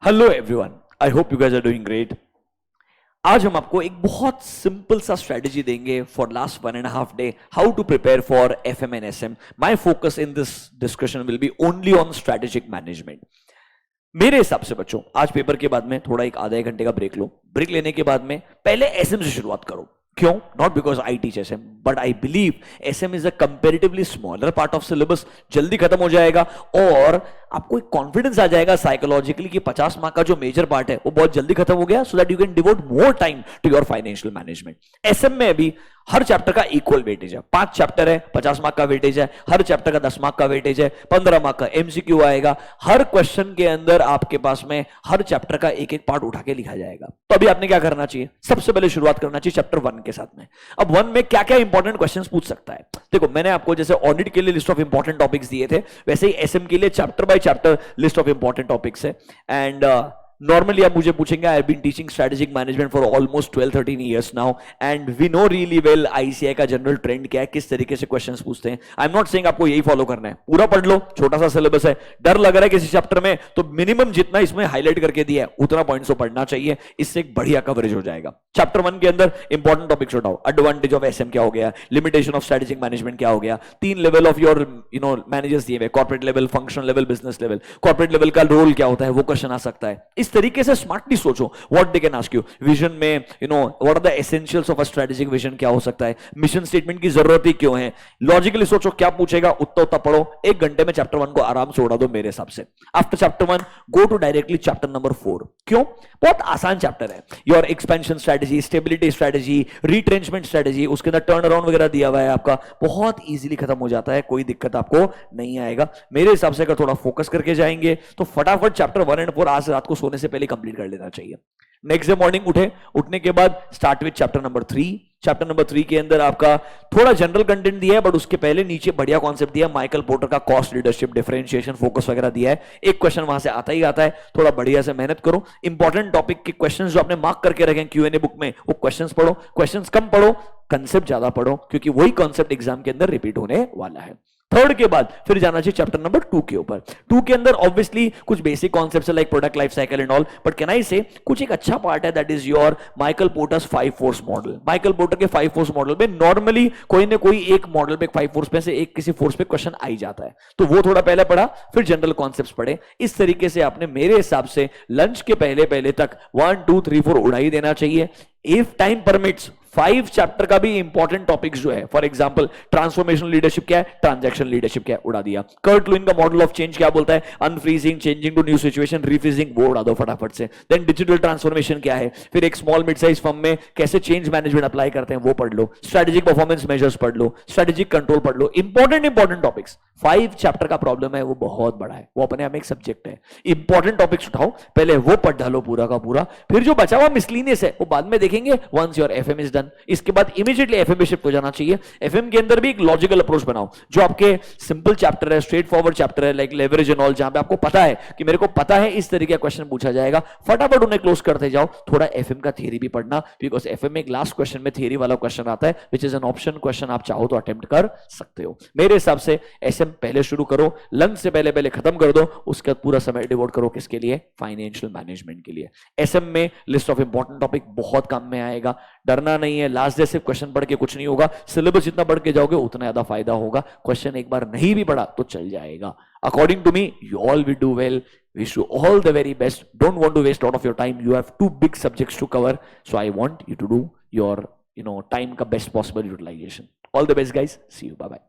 Hello everyone, I hope you guys are doing great. आज हम आपको एक बहुत सिंपल सा स्ट्रेटजी देंगे for last 1.5 day, how to prepare for FM and SM. My focus in this discussion will be only on strategic management. मेरे हिसाब से बच्चों, आज पेपर के बाद में थोड़ा एक आधा एक घंटे का ब्रेक लो। ब्रेक लेने के बाद में पहले एसएम से शुरुआत करो। क्यों? Not because I teach SM, but I believe SM is a comparatively smaller part of syllabus, जल्दी खत्म हो जाएगा और आपको एक कॉन्फिडेंस आ जाएगा साइकोलॉजिकली कि 50 मार्क का जो मेजर पार्ट है वो बहुत जल्दी खत्म हो गया, so that you can devote more time to your financial management. SM में अभी हर चैप्टर का इक्वल वेटेज है। 5 चैप्टर है, 50 मार्क का वेटेज है। हर चैप्टर का 10 मार्क का वेटेज है। 15 मार्क का एमसीक्यू आएगा। हर क्वेश्चन के अंदर आपके पास में हर चैप्टर का एक एक पार्ट उठा के लिखा जाएगा। तो अभी आपने क्या करना चाहिए? सबसे पहले शुरुआत करना चाहिए चैप्टर 1 के साथ में। अब 1 में क्या क्या इंपॉर्टेंट क्वेश्चंस पूछ सकता है? देखो, मैंने आपको जैसे ऑडिट के लिए लिस्ट ऑफ इंपॉर्टेंट टॉपिक्स दिए थे, वैसे ही एसएम के लिए chapter by chapter list of important topics है। एंड नॉर्मली आप मुझे पूछेंगे, I have been teaching strategic management for almost 12-13 years now and we know really well ICI का जनरल ट्रेंड क्या है, किस तरीके से क्वेश्चंस पूछते हैं। आई एम नॉट सेइंग आपको यही फॉलो करना है, पूरा पढ़ लो, छोटा सा सिलेबस है। डर लग रहा है किसी चैप्टर में तो मिनिमम जितना इसमें हाईलाइट करके दिया है उतना पॉइंट्स को पढ़ना चाहिए, इससे एक बढ़िया कवरेज हो जाएगा। चैप्टर 1 के अंदर इंपॉर्टेंट टॉपिक्स उठाओ। एडवांटेज ऑफ एसएम क्या हो गया, लिमिटेशन ऑफ स्ट्रेटेजिक मैनेजमेंट क्या हो गया, 3 लेवल ऑफ योर मैनेजर्स दिए हुए, corporate level, functional level, business level. Corporate level का रोल क्या होता है वो क्वेश्चन आ सकता है। इस तरीके से स्मार्टली सोचो what they can ask you. Vision में what are the essentials of a strategic vision क्या हो सकता है, मिशन स्टेटमेंट की जरूरत ही क्यों है। लॉजिकली सोचो क्या पूछेगा, उतना पढ़ो। 1 घंटे में चैप्टर 1 को आराम से उड़ा दो मेरे हिसाब से। After chapter 1 go to directly chapter number 4। क्यों? बहुत आसान चैप्टर है। Your expansion strategy, stability strategy, retrenchment strategy, उसके अंदर टर्न अराउंड वगैरह दिया हुआ है आपका, बहुत इजीली खत्म हो जाता है, कोई दिक्कत आपको नहीं आएगा। मेरे हिसाब से अगर थोड़ा फोकस करके जाएंगे तो फटाफट चैप्टर 1 एंड 4 आज रात को सोने से पहले कंप्लीट कर लेना चाहिए। नेक्स्ट डे मॉर्निंग उठने के बाद start with chapter number 3। Chapter number 3 के अंदर आपका थोड़ा जनरल कंटेंट दिया है, बट उसके पहले नीचे बढ़िया कॉन्सेप्ट दिया है। माइकल पोर्टर का कॉस्ट लीडरशिप, डिफरेंशिएशन, फोकस वगैरह दिया है। एक क्वेश्चन वहां से आता ही आता है, थोड़ा बढ़िया से मेहनत करो। इंपॉर्टेंट टॉपिक के क्वेश्चंस जो आपने मार्क करके रखे क्यूएनए बुक में, वो क्वेश्चंस पढ़ो। क्वेश्चंस कम पढ़ो, कंसेप्ट ज्यादा पढ़ो, क्योंकि वही कॉन्सेप्ट एग्जाम के अंदर रिपीट होने वाला है। थर्ड के बाद फिर जाना चाहिए चैप्टर नंबर 2 के ऊपर। 2 के अंदर ऑब्वियसली कुछ बेसिक कॉन्सेप्ट्स है like product life cycle and all, but can I से कुछ एक अच्छा पार्ट है, that is your Michael porters 5 force model. Michael porter के 5 फोर्स मॉडल में नॉर्मली कोई ना कोई एक मॉडल पे 5 फोर्स में से एक किसी फोर्स पे क्वेश्चन आ ही जाता है, तो वो थोड़ा पहले पढ़ा, फिर जनरल कॉन्सेप्ट्स पढ़े। इस तरीके से आपने मेरे हिसाब से लंच के पहले तक 1 2 3 4 उड़ा ही देना चाहिए। इफ टाइम परमिट्स 5 चैप्टर का भी इंपॉर्टेंट टॉपिक्स जो है, फॉर एग्जांपल ट्रांसफॉर्मेशनल लीडरशिप क्या है, ट्रांजैक्शन लीडरशिप क्या है, उड़ा दिया। कर्ट लुइन का मॉडल ऑफ चेंज क्या बोलता है, unfreezing, changing to new situation, रीफ्रीजिंग, वो उड़ा दो फटाफट से। देन डिजिटल ट्रांसफॉर्मेशन क्या है, फिर एक स्मॉल मिड साइज फर्म में कैसे चेंज मैनेजमेंट अप्लाई करते हैं वो पढ़ लो। स्ट्रेटेजिक परफॉर्मेंस मेजर्स पढ़ लो, स्ट्रेटेजिक कंट्रोल पढ़ लो। Important topics. 5 चैप्टर का प्रॉब्लम है, वो बहुत बड़ा है, वो अपने आप में एक सब्जेक्ट है। इंपॉर्टेंट टॉपिक्स उठाओ, पहले वो पढ़ डालो पूरा का पूरा, फिर जो बचा हुआ मिसलिनियस है वो बाद में देखेंगे once your FM is done. इसके बाद इमीडिएटली एफएम पे शिफ्ट हो जाना चाहिए। एफएम के अंदर भी एक लॉजिकल अप्रोच बनाओ, जो आपके सिंपल चैप्टर है, स्ट्रेट फॉरवर्ड चैप्टर है लाइक लेवरेज एंड ऑल, जहां पे आपको पता है कि मेरे को पता है इस तरीके का क्वेश्चन पूछा जाएगा, फटाफट उन्हें क्लोज करते जाओ। थोड़ा एफएम का थ्योरी भी पढ़ना, बिकॉज एफएम में एक लास्ट क्वेश्चन में थ्योरी वाला क्वेश्चन आता है, which is an option question, आप चाहो तो अटेम्प्ट कर सकते हो। मेरे हिसाब से एसएम पहले शुरू करो, लंच से पहले खत्म कर दो, उसके बाद पूरा समय डिवोट करो किसके लिए, फाइनेंशियल मैनेजमेंट के लिए। एसएम में लिस्ट ऑफ इंपॉर्टेंट टॉपिक बहुत काम में आएगा, डरना नहीं है। लास्ट डे से क्वेश्चन पढ़ के कुछ नहीं होगा, सिलेबस जितना बढ़ के जाओगे उतना ज्यादा फायदा होगा। क्वेश्चन एक बार नहीं भी पढ़ा तो चल जाएगा। According to me you all will do well, wish you all the very best. Don't want to waste a lot of your time. You have 2 big subjects to cover, so I want you to do your time ka best possible utilization. All the best guys, see you, bye bye.